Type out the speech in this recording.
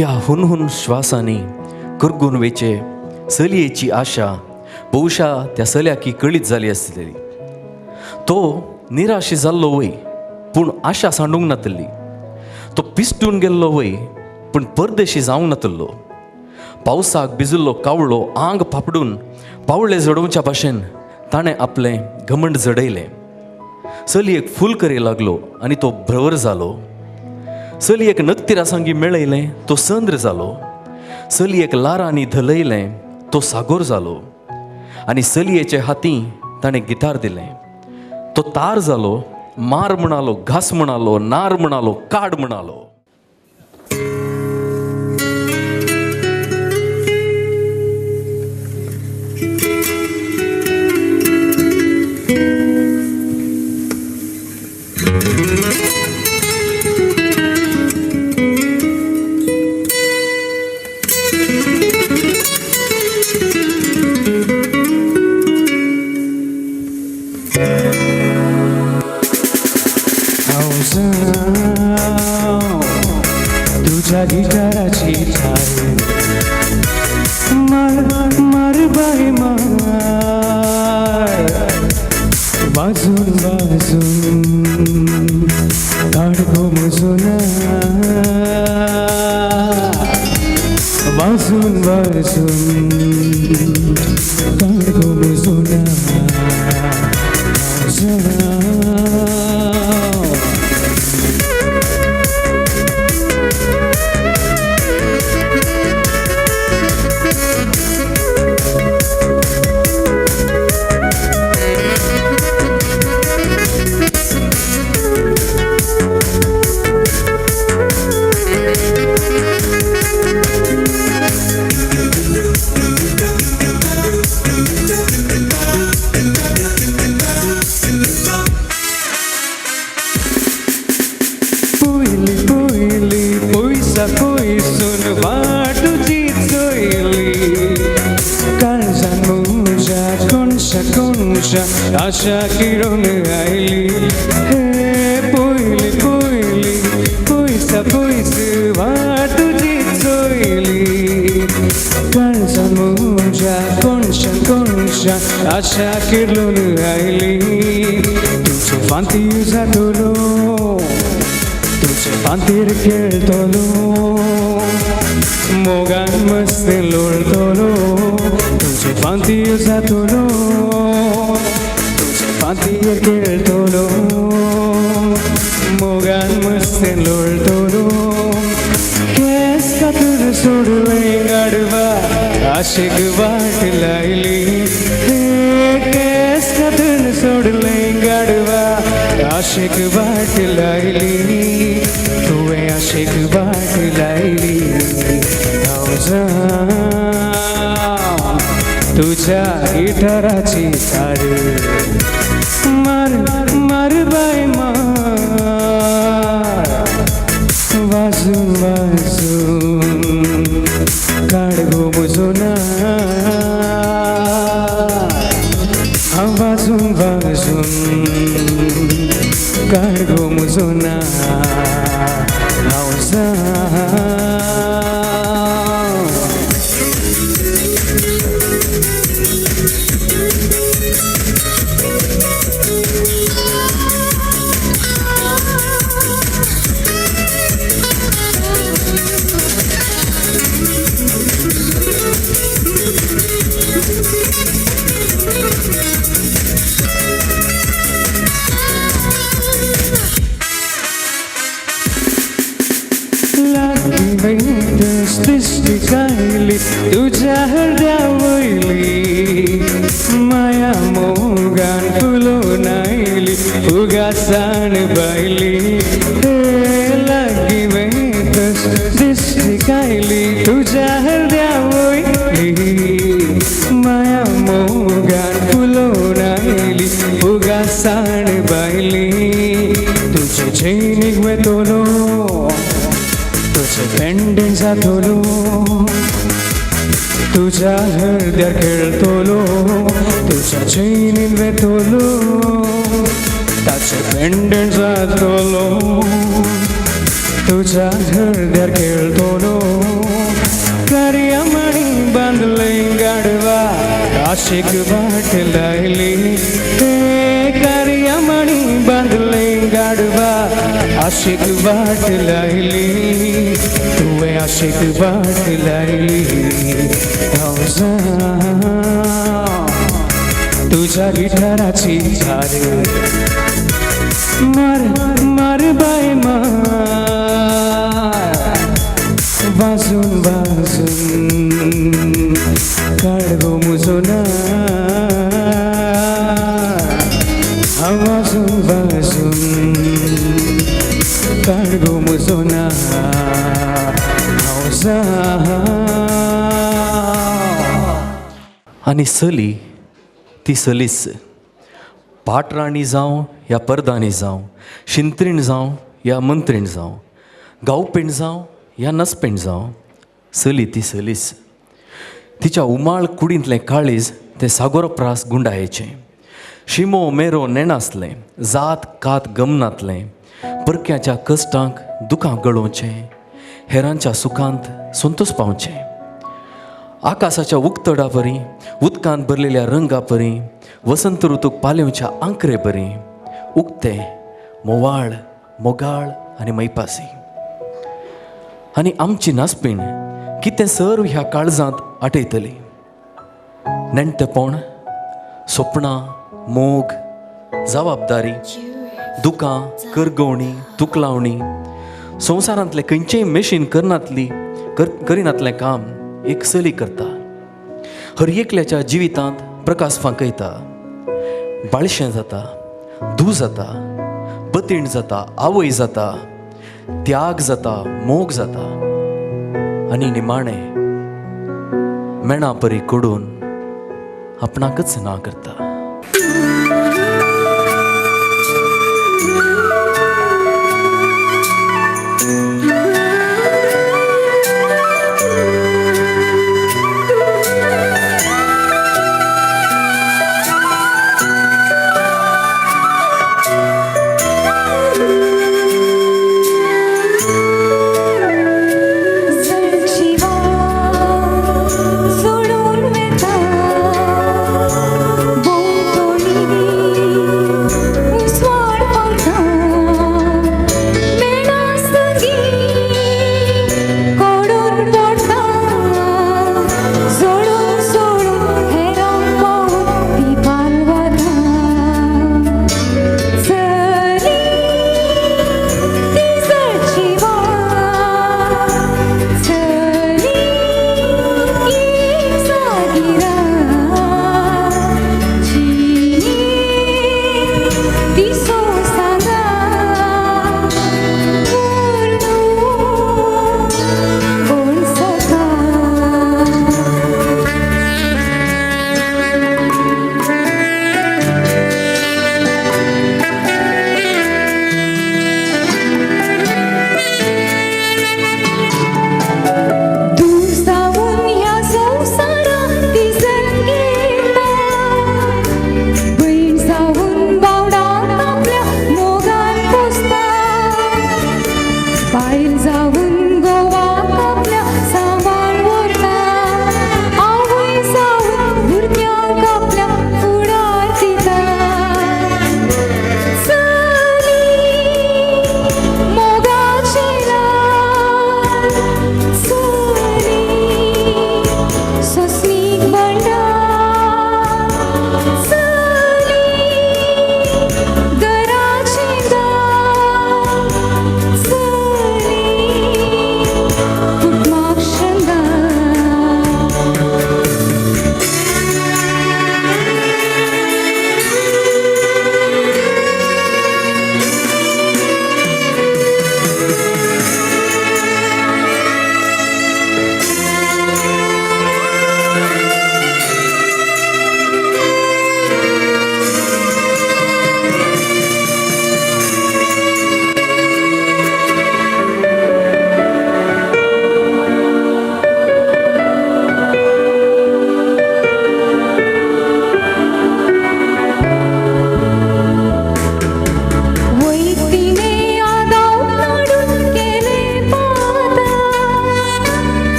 त्या हुनहुन श्वासाने करगून वेचे चलयेची आशा बहुशा त्या चल्याकी कळीत जाली आसलेली. तो निराशी जाल्लो वय पूण आशा सांडूंक नातली. तो पिस्टून गेल्लो वय पूण परदेशी जावंक नातलो. पावसाक भिजिल्लो कावळो आंग फापडून पावळे जडोवच्या भाशेन ताणें आपलें घमंड जडयलें. चलयेक फूल करे लागलो आनी तो भ्रवर जालो. चलयेक नक्तिरासांगी मेळयलें तो संद्र जालो. चलयेक लारांनी धलयलें तो सागोर जालो. आनी चलयेचे हातीं ताणें गिटार दिलें. तो तार जालो, मार म्हणालो, घास म्हणालो, नार म्हणालो, काड म्हणालो. तुझ्या गिटाराची थाळी मार मार बाई मार वाजून वाजून काढगो मुजुना वाजून वाजून काढगो मुजुना पयसून वाटुची चोयली काळजान मुजा कोणशा कोणशा आशा किरण आयली. हे पयली पयली पयसा पयस वाटुची चोयली काळजान मुजा कोणशा कोणशा आशा किरण आयली. तुझे फांती जातलो तुझे फांतीर खेळतलो मोगान मस्त लोळतलो. तुझे फांतीर जातलो तुझे फांतीर खेळतलो मोगान मस्त लोळतलो. केस कातर सोडले गाडवा आशेक वाट लायली. केस कातर सोडले गाडवा आशेक वाट लायली. तुवें आशेक वाट लायली. हांव जावं तुझ्या गिटाराची तार मार मार बाय मार वाजून वाजून काढगो मुजुना वाजून वाजून काढगो मुजुना हांव जावं. सृष्टी कायली तुझ्या हृदया वयली माया मोगान फुलोन आयली उगासाण बायली. लागी वयतस सृष्टी कायली तुझ्या हृदया वयली माया मोगान फुलोन आयली उगासाण बायली. तुझे चैनीक वेतलो तुझे पेंडेंट जातलो तुझ्या हृदयार खेळतलो तुझ्या चैनीन वेतलो ताचे पेंडेंट जातलो तुझ्या हृदयार खेळतलो. आशिक वाट लायली कार्यामणी बांधले गाडवा आशिक वाट लायली तुवे आशिक वाट लायली गावजा तुझ्या गिटाराची झार मार मार बाय मार वाजून वाजून काढगो मुजोना वाजून वाजून काढगो मुजोना आणि सली ती सलीच पाटराणी जावं या परदानी जावं शिंत्रीण जावं या मंत्रीण जावं गांवपेंड जावं या नसपेंड जावं सली ती सलीच तिच्या उमाळ कुडींतलें काळीज तें सागोरप्रास गुंडायेचें शिमो मेरो नेणासलें जात कात गमनातलें परक्याच्या कश्टांक दुखां गळोवचें हेरांच्या सुखांत संतोष पावचें आकाशाच्या उक्तडा परी उदकांत भरलेल्या रंगा परी वसंत ऋतूक पालवेच्या आंकरे परी उक्ते मोवाळ मोगाळ आनी मैपासी आनी आमची नासपीण कितें सर्व ह्या काळजांत आटयतली नेणटेपण स्वप्नां मोग जबाबदारी दुकां करगवणी तुकलावणी संवसारांतलें खंयचेंय मेशीन करिनातलें काम एक सली करता हर एकल्याच्या जिवितांत प्रकाश फांकयता बाळशें जाता धूव जाता बतीण जाता आवय जाता त्याग जाता मोग जाता आनी निमाणें मेणा परी कडून आपणाकच ना करता